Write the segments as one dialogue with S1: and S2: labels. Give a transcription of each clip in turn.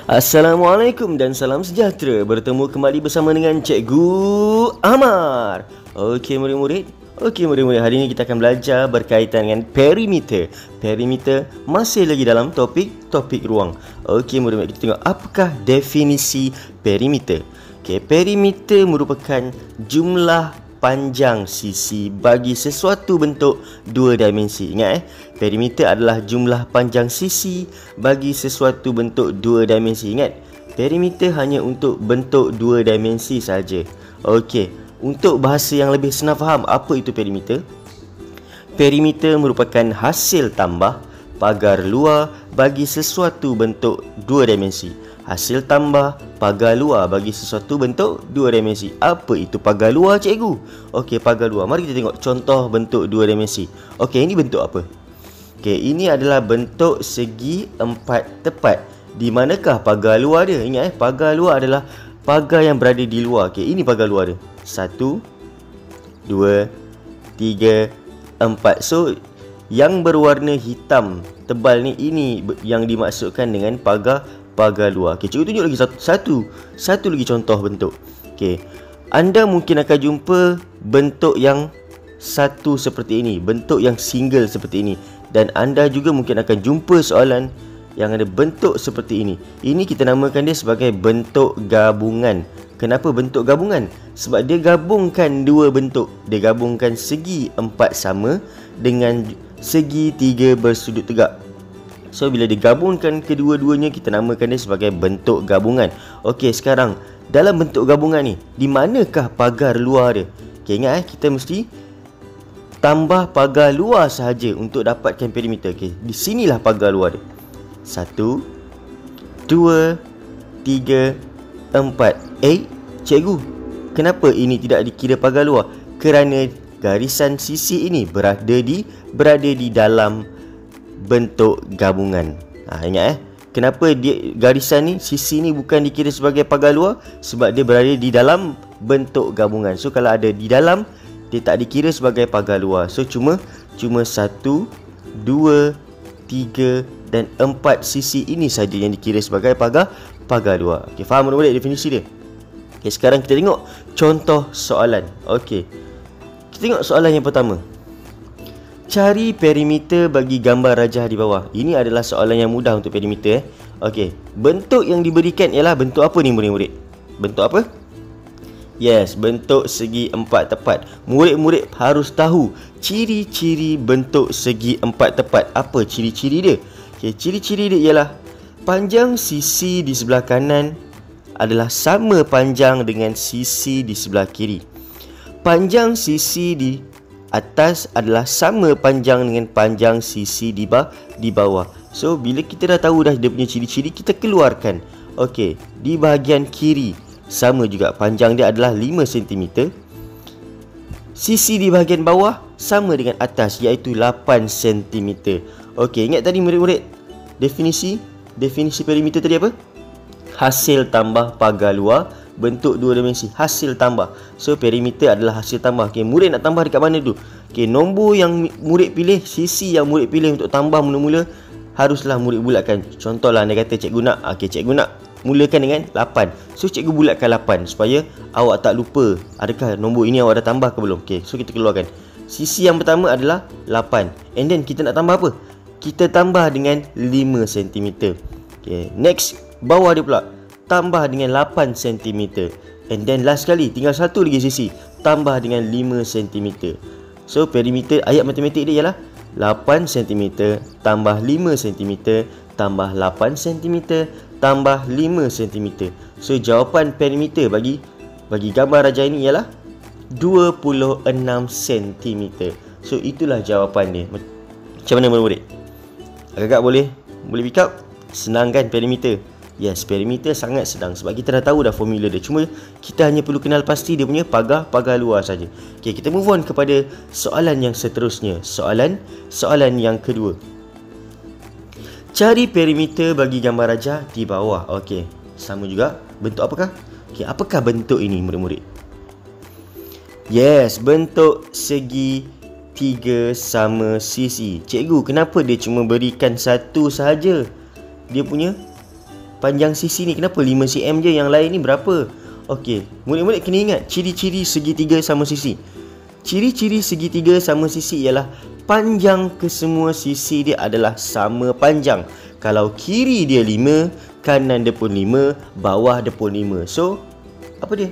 S1: Assalamualaikum dan salam sejahtera. Bertemu kembali bersama dengan Cikgu Amar. Okey murid-murid, hari ini kita akan belajar berkaitan dengan perimeter. Perimeter masih lagi dalam topik ruang. Okey murid-murid, kita tengok apakah definisi perimeter. Okey, perimeter merupakan jumlah panjang sisi bagi sesuatu bentuk dua dimensi. Ingat perimeter adalah jumlah panjang sisi bagi sesuatu bentuk dua dimensi. Ingat, perimeter hanya untuk bentuk dua dimensi saja. Okey, untuk bahasa yang lebih senang faham, apa itu perimeter? Perimeter merupakan hasil tambah pagar luar bagi sesuatu bentuk dua dimensi. Hasil tambah pagar luar bagi sesuatu bentuk dua dimensi. Apa itu pagar luar, cikgu? Okey, pagar luar. Mari kita tengok contoh bentuk dua dimensi. Okey, ini bentuk apa? Okey, ini adalah bentuk segi empat tepat. Di manakah pagar luar dia? Ingat pagar luar adalah pagar yang berada di luar. Okey, ini pagar luar dia. 1 2 3 4. So, yang berwarna hitam tebal ni, ini yang dimaksudkan dengan pagar luar. Okey, cikgu tunjuk lagi satu lagi contoh bentuk. Okey, anda mungkin akan jumpa bentuk yang satu seperti ini, bentuk yang single seperti ini, dan anda juga mungkin akan jumpa soalan yang ada bentuk seperti ini. Ini kita namakan dia sebagai bentuk gabungan. Kenapa bentuk gabungan? Sebab dia gabungkan dua bentuk. Dia gabungkan segi empat sama dengan segi tiga bersudut tegak. So, bila digabungkan kedua-duanya, kita namakan dia sebagai bentuk gabungan. Okey, sekarang dalam bentuk gabungan ni, di manakah pagar luar dia? Okey, ingat kita mesti tambah pagar luar sahaja untuk dapatkan perimeter. Okey, di sinilah pagar luar dia. 1 2 3 4. Cikgu, kenapa ini tidak dikira pagar luar? Kerana garisan sisi ini berada di dalam bentuk gabungan. Ingat kenapa dia garisan ni, sisi ni bukan dikira sebagai pagar luar? Sebab dia berada di dalam bentuk gabungan. So, kalau ada di dalam, dia tak dikira sebagai pagar luar. So, cuma 1 2 3 dan 4 sisi ini saja yang dikira sebagai pagar luar. Okey, faham murid-murid definisi dia? Okey, sekarang kita tengok contoh soalan. Okey, kita tengok soalan yang pertama. Cari perimeter bagi gambar rajah di bawah. Ini adalah soalan yang mudah untuk perimeter. Okey, bentuk yang diberikan ialah bentuk apa ni murid-murid? Bentuk apa? Yes, bentuk segi empat tepat. Murid-murid harus tahu ciri-ciri bentuk segi empat tepat. Apa ciri-ciri dia? Okey, ciri-ciri dia ialah panjang sisi di sebelah kanan adalah sama panjang dengan sisi di sebelah kiri. Panjang sisi di atas adalah sama panjang dengan panjang sisi di bawah. So, bila kita dah tahu dah dia punya ciri-ciri, kita keluarkan. Okey, di bahagian kiri sama juga, panjang dia adalah 5 cm. Sisi di bahagian bawah sama dengan atas, iaitu 8 cm. Okey, ingat tadi murid-murid definisi perimeter tadi apa? Hasil tambah pagar luar bentuk dua dimensi, hasil tambah. So, perimeter adalah hasil tambah. Okey, murid nak tambah dekat mana tu? Okey, nombor yang murid pilih, sisi yang murid pilih untuk tambah mula-mula, haruslah murid bulatkan. Contohlah anda kata cikgu nak, cikgu nak mulakan dengan 8. So, cikgu bulatkan 8 supaya awak tak lupa adakah nombor ini awak dah tambah ke belum. Okey, so kita keluarkan. Sisi yang pertama adalah 8. And then kita nak tambah apa? Kita tambah dengan 5 cm. Okey, next bawah dia pula tambah dengan 8 cm. And then last sekali, tinggal satu lagi sisi, tambah dengan 5 cm. So, perimeter ayat matematik dia ialah 8 cm tambah 5 cm tambah 8 cm tambah 5 cm. So, jawapan perimeter bagi gambar rajah ini ialah 26 cm. So, itulah jawapan dia. Macam mana murid-murid? Agak-agak boleh pick up? Senang kan perimeter? Yes, perimeter sangat senang sebab kita dah tahu dah formula dia. Cuma kita hanya perlu kenal pasti dia punya pagar luar saja. Okey, kita move on kepada soalan yang seterusnya. Soalan yang kedua. Cari perimeter bagi gambar rajah di bawah. Okey, sama juga. Bentuk apakah? Okey, apakah bentuk ini murid-murid? Yes, bentuk segi 3 sama sisi. Cikgu, kenapa dia cuma berikan satu sahaja? Dia punya panjang sisi ni kenapa 5 cm je, yang lain ni berapa? Okey, murid-murid kena ingat ciri-ciri segitiga sama sisi. Ciri-ciri segitiga sama sisi ialah panjang kesemua sisi dia adalah sama panjang. Kalau kiri dia 5, kanan dia pun 5, bawah dia pun 5. So, apa dia?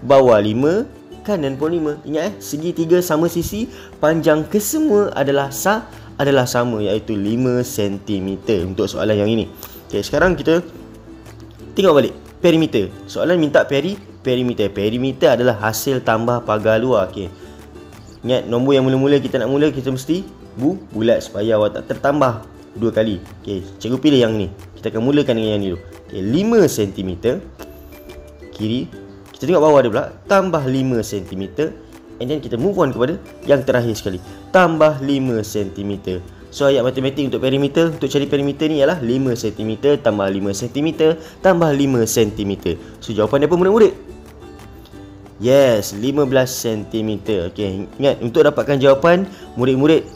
S1: Bawah 5, kanan pun 5. Ingat segitiga sama sisi, panjang kesemua adalah sama, iaitu 5 cm untuk soalan yang ini. Okay, sekarang kita tengok balik perimeter. Soalan minta perimeter. Perimeter adalah hasil tambah pagar luar. Okay, ingat nombor yang mula-mula kita nak mula, kita mesti bulat supaya awak tak tertambah 2 kali. Okay, cikgu pilih yang ni. Kita akan mulakan dengan yang ni dulu. Okay, 5 cm kiri. Kita tengok bawah dia pula, tambah 5 cm. And then kita move on kepada yang terakhir sekali, tambah 5 cm. So ayat matematik untuk perimeter, untuk cari perimeter ni ialah 5 cm tambah 5 cm tambah 5 cm. So jawapan dia apa murid-murid? Yes, 15 cm. Okay, ingat untuk dapatkan jawapan, murid-murid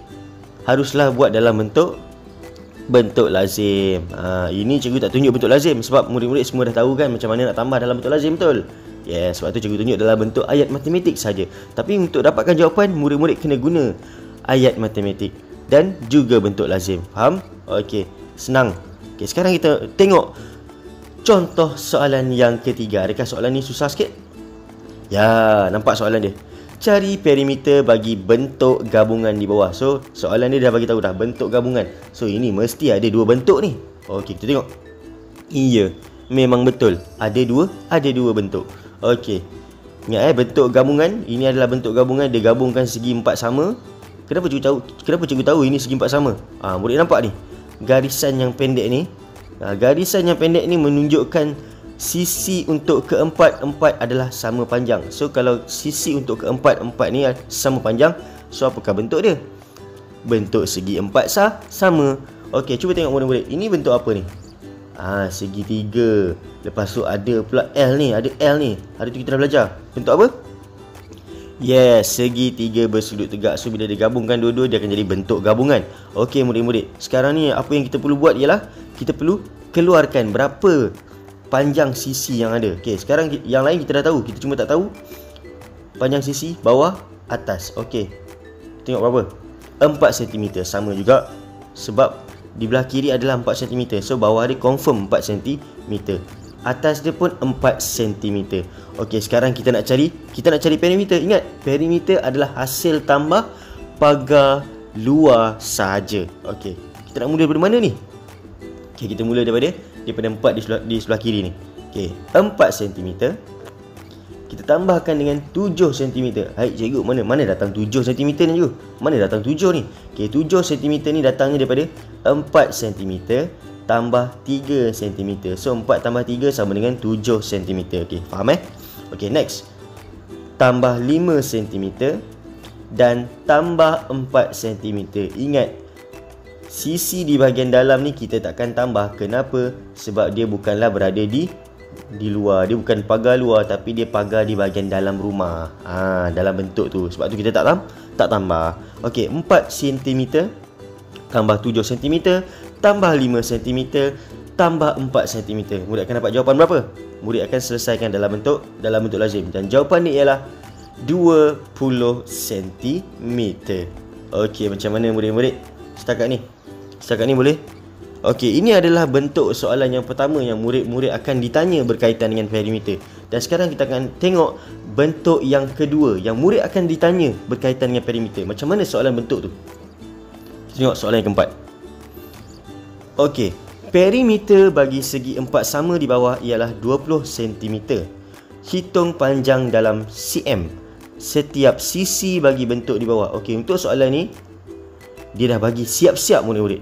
S1: haruslah buat dalam bentuk lazim. Ini cikgu tak tunjuk bentuk lazim sebab murid-murid semua dah tahu kan macam mana nak tambah dalam bentuk lazim, betul? Yes, sebab tu cikgu tunjuk dalam bentuk ayat matematik saja. Tapi untuk dapatkan jawapan, murid-murid kena guna ayat matematik dan juga bentuk lazim. Faham? Okey, senang. Okey, sekarang kita tengok contoh soalan yang ketiga. Adakah soalan ni susah sikit? Ya, nampak soalan dia. Cari perimeter bagi bentuk gabungan di bawah. So, soalan dia dah bagi tahu dah bentuk gabungan. So, ini mesti ada dua bentuk ni. Okey, kita tengok. Iya, memang betul. Ada dua bentuk. Okey. Ingat bentuk gabungan, ini adalah bentuk gabungan, dia gabungkan segi empat sama. Kenapa cikgu tahu ini segi empat sama? Murid nampak ni. Garisan yang pendek ni. Garisan yang pendek ni menunjukkan sisi untuk keempat-empat adalah sama panjang. So kalau sisi untuk keempat-empat ni sama panjang, so apakah bentuk dia? Bentuk segi empat sama. Okey, cuba tengok murid-murid. Ini bentuk apa ni? Segitiga. Lepas tu ada pula L ni. Ada L ni. Hari tu kita dah belajar. Bentuk apa? Yes, segitiga bersudut tegak. So bila digabungkan dua-dua, dia akan jadi bentuk gabungan. Okey murid-murid, sekarang ni apa yang kita perlu buat ialah kita perlu keluarkan berapa panjang sisi yang ada. Okey, sekarang yang lain kita dah tahu, kita cuma tak tahu panjang sisi bawah atas. Okey, tengok berapa? 4 cm. Sama juga sebab di belah kiri adalah 4 cm. So bawah dia confirm 4 cm. Atas dia pun 4 cm. Okey, sekarang kita nak cari perimeter. Ingat, perimeter adalah hasil tambah pagar luar sahaja. Okey, kita nak mula daripada mana ni? Okey, kita mula daripada 4 di sebelah kiri ni. Okey, 4 cm. Kita tambahkan dengan 7 cm. Hai cikgu, mana datang 7 cm ni cikgu? Mana datang 7 ni? Okey, 7 cm ni datangnya daripada 4 cm tambah 3 cm. So 4 tambah 3 sama dengan 7 cm. Okey, faham Okey, next. Tambah 5 cm dan tambah 4 cm. Ingat, sisi di bahagian dalam ni kita takkan tambah. Kenapa? Sebab dia bukanlah berada di luar. Dia bukan pagar luar, tapi dia pagar di bahagian dalam rumah. Dalam bentuk tu. Sebab tu kita tak tambah. Okey, 4 cm tambah 7 cm tambah 5 cm tambah 4 cm. Murid akan dapat jawapan berapa? Murid akan selesaikan dalam bentuk lazim. Dan jawapan ni ialah 20 cm. Okey, macam mana murid-murid? Setakat ni boleh? Okey, ini adalah bentuk soalan yang pertama yang murid-murid akan ditanya berkaitan dengan perimeter. Dan sekarang kita akan tengok bentuk yang kedua yang murid akan ditanya berkaitan dengan perimeter. Macam mana soalan bentuk tu? Kita tengok soalan yang keempat. Okey, perimeter bagi segi empat sama di bawah ialah 20 cm. Hitung panjang dalam cm setiap sisi bagi bentuk di bawah. Okey, untuk soalan ni dia dah bagi siap-siap murid-murid.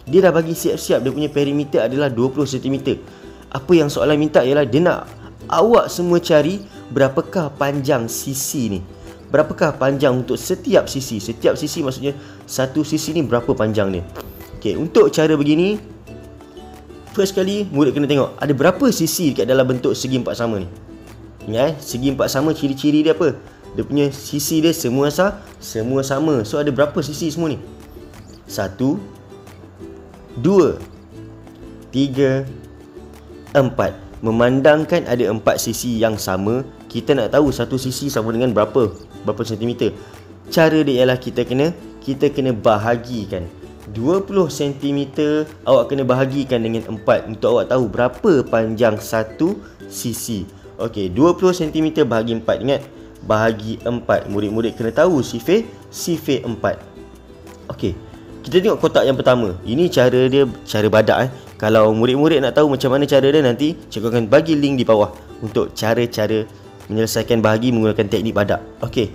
S1: Dia dah bagi siap-siap dia punya perimeter adalah 20 cm. Apa yang soalan minta ialah dia nak awak semua cari berapakah panjang sisi ni. Berapakah panjang untuk setiap sisi. Setiap sisi maksudnya satu sisi ni berapa panjang dia. Okey, untuk cara begini, first kali murid kena tengok ada berapa sisi dekat dalam bentuk segi empat sama ni. Ingat segi empat sama ciri-ciri dia apa? Dia punya sisi dia semua sama. So ada berapa sisi semua ni? 1, 2, 3, 4. Memandangkan ada 4 sisi yang sama, kita nak tahu satu sisi sama dengan berapa sentimeter. Cara dia ialah kita kena bahagikan 20 cm, awak kena bahagikan dengan 4 untuk awak tahu berapa panjang satu sisi. Okey, 20 cm bahagi 4. Ingat, bahagi 4. Murid-murid kena tahu sifir 4. Okey, kita tengok kotak yang pertama. Ini cara dia, cara badak. Kalau murid-murid nak tahu macam mana cara dia, nanti cikgu akan bagi link di bawah untuk cara-cara menyelesaikan bahagi menggunakan teknik badak. Okey,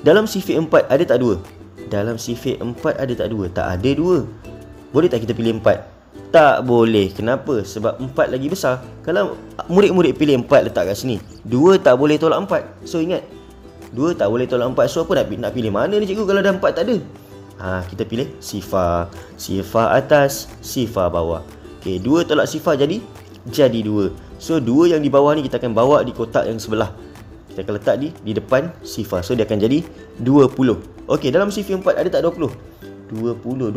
S1: dalam sifir 4 ada tak 2? Dalam sifir 4 ada tak 2? Tak ada 2. Boleh tak kita pilih 4? Tak boleh. Kenapa? Sebab 4 lagi besar. Kalau murid-murid pilih 4 letak kat sini, 2 tak boleh tolak 4. So ingat, 2 tak boleh tolak 4. So apa nak pilih mana ni cikgu kalau dah 4 tak ada? Kita pilih sifar. Sifar atas, sifar bawah. Okey, 2 tolak sifar jadi 2. So 2 yang di bawah ni kita akan bawa di kotak yang sebelah. Kita akan letak di depan sifar. So dia akan jadi 20. Okey, dalam sifir 4 ada tak 20? 20.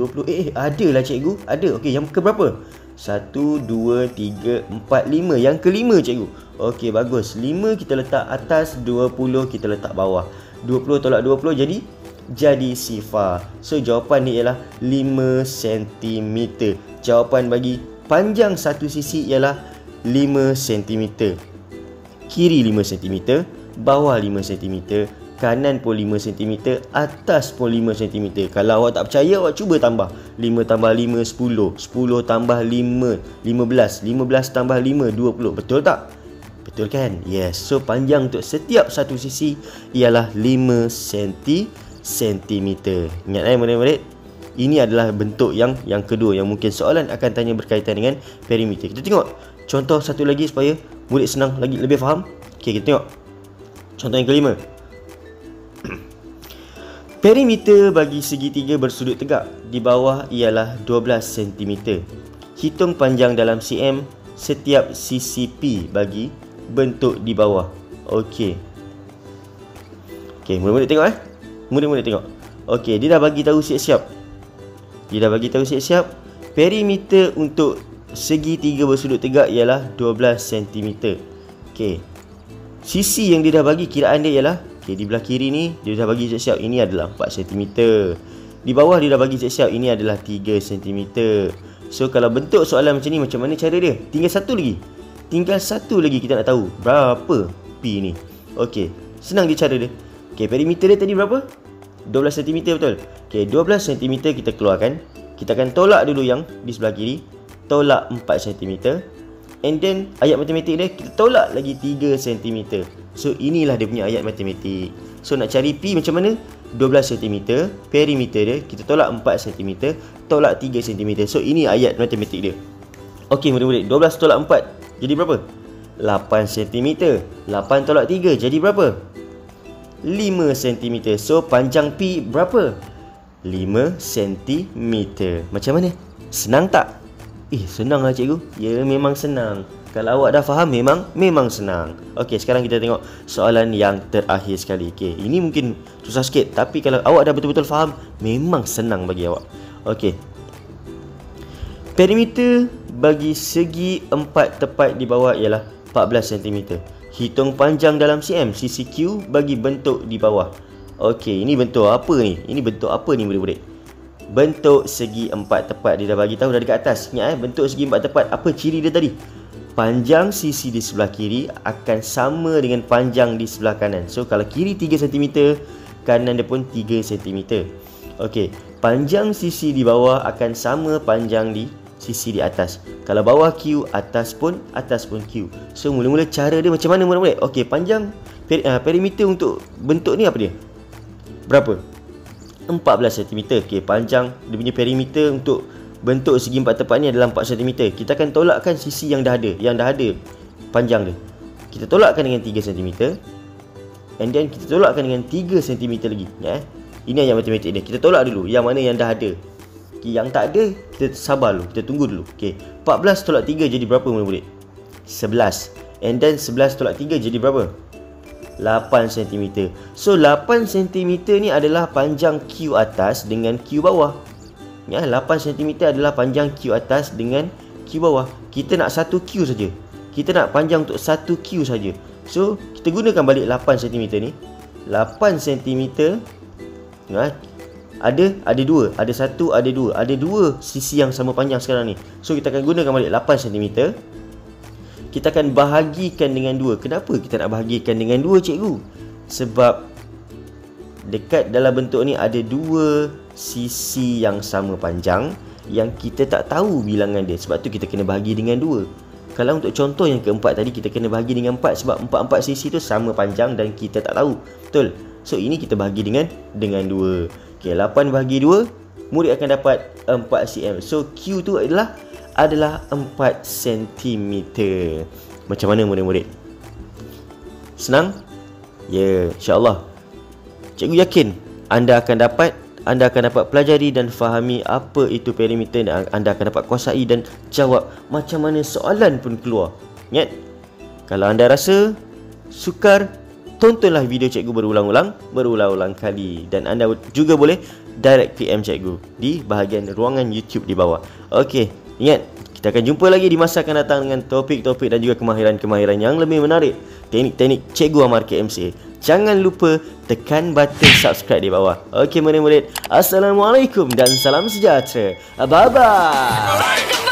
S1: Ada lah cikgu. Ada. Okey, yang ke berapa? 1, 2, 3, 4, 5. Yang kelima cikgu. Okey, bagus. 5 kita letak atas, 20 kita letak bawah. 20 tolak 20 jadi sifar. So jawapan ni ialah 5 cm. Jawapan bagi panjang satu sisi ialah 5 cm. Kiri 5 cm, bawah 5 cm, kanan pun 5 cm, atas pun 5 cm. Kalau awak tak percaya, awak cuba tambah. 5 tambah 5, 10. 10 tambah 5, 15. 15 tambah 5, 20. Betul tak? Betul kan? Yes. So panjang untuk setiap satu sisi ialah 5 cm. Ingat murid-murid, ini adalah bentuk yang kedua yang mungkin soalan akan tanya berkaitan dengan perimeter. Kita tengok contoh satu lagi supaya murid senang lagi, lebih faham. Okey, kita tengok contoh yang kelima. Perimeter bagi segitiga bersudut tegak di bawah ialah 12 cm. Hitung panjang dalam cm setiap sisi P bagi bentuk di bawah. Okey, murid-murid tengok Murid-murid tengok. Okey, dia dah bagi tahu siap-siap. Perimeter untuk segitiga bersudut tegak ialah 12 cm. Okey, sisi yang dia dah bagi kiraan dia ialah, di belah kiri ni dia dah bagi siap-siap, ini adalah 4 cm. Di bawah dia dah bagi siap-siap, ini adalah 3 cm. So kalau bentuk soalan macam ni, macam mana cara dia? Tinggal satu lagi kita nak tahu berapa P ni. Okey, senang je cara dia. Okey, perimeter dia tadi berapa? 12 cm, betul? Okey, 12 cm kita keluarkan. Kita akan tolak dulu yang di sebelah kiri. Tolak 4 cm. And then ayat matematik dia kita tolak lagi 3 cm. So inilah dia punya ayat matematik. So nak cari P macam mana? 12 cm, perimeter dia kita tolak 4 cm, tolak 3 cm. So ini ayat matematik dia. Okey murid-murid, 12 tolak 4 jadi berapa? 8 cm. 8 tolak 3 jadi berapa? 5 cm. So panjang P berapa? 5 cm. Macam mana? Senang tak? Senang lah cikgu. Ya, memang senang. Kalau awak dah faham, memang senang. Okey, sekarang kita tengok soalan yang terakhir sekali. Okey, ini mungkin susah sikit, tapi kalau awak dah betul-betul faham, memang senang bagi awak. Okey, perimeter bagi segi 4 tepat di bawah ialah 14 cm. Hitung panjang dalam cm sisi Q bagi bentuk di bawah. Okey, ini bentuk apa ni? Murid-murid? Bentuk segi 4 tepat. Dia dah bagi tahu dah dekat atas. Ingat bentuk segi 4 tepat, apa ciri dia tadi? Panjang sisi di sebelah kiri akan sama dengan panjang di sebelah kanan. So kalau kiri 3 cm, kanan dia pun 3 cm. Okey, panjang sisi di bawah akan sama panjang di sisi di atas. Kalau bawah Q, atas pun Q. So mula-mula cara dia macam mana murid-murid? Okey, panjang perimeter untuk bentuk ni apa dia? Berapa? 14 cm. Okey, panjang dia punya perimeter untuk bentuk segi 4 tepat ni adalah 4 cm. Kita akan tolakkan sisi yang dah ada panjang dia. Kita tolakkan dengan 3 cm. And then kita tolakkan dengan 3 cm lagi. Ini ayat matematik dia. Kita tolak dulu yang mana yang dah ada. Yang tak ada, kita sabar dulu, kita tunggu dulu. Okey, 14 tolak 3 jadi berapa murid-murid? 11. And then 11 tolak 3 jadi berapa? 8 cm. So 8 cm ni adalah panjang Q atas dengan Q bawah. 8 cm adalah panjang Q atas dengan Q bawah, kita nak 1 Q saja. Kita nak panjang untuk 1 Q saja. So, kita gunakan balik 8 cm ni. 8 cm. Ada dua, ada satu, ada dua. Ada dua sisi yang sama panjang sekarang ni. So, kita akan gunakan balik 8 cm. Kita akan bahagikan dengan 2. Kenapa kita nak bahagikan dengan 2, cikgu? Sebab dekat dalam bentuk ni ada dua sisi yang sama panjang yang kita tak tahu bilangan dia. Sebab tu kita kena bahagi dengan 2. Kalau untuk contoh yang keempat tadi, kita kena bahagi dengan 4 sebab 4 sisi tu sama panjang dan kita tak tahu. Betul? So ini kita bahagi dengan 2. Okey, 8 bahagi 2, murid akan dapat 4 cm. So Q tu adalah 4 cm. Macam mana murid-murid? Senang? Ya, insya-Allah. Cikgu yakin anda akan dapat pelajari dan fahami apa itu perimeter, dan anda akan dapat kuasai dan jawab macam mana soalan pun keluar. Ingat, kalau anda rasa sukar, tontonlah video cikgu berulang-ulang kali. Dan anda juga boleh direct PM cikgu di bahagian ruangan YouTube di bawah. Okey, ingat, kita akan jumpa lagi di masa akan datang dengan topik-topik dan juga kemahiran-kemahiran yang lebih menarik. Teknik-teknik Cikgu Amar KMC. Jangan lupa tekan button subscribe di bawah. Okey murid-murid, Assalamualaikum dan salam sejahtera. Bye-bye.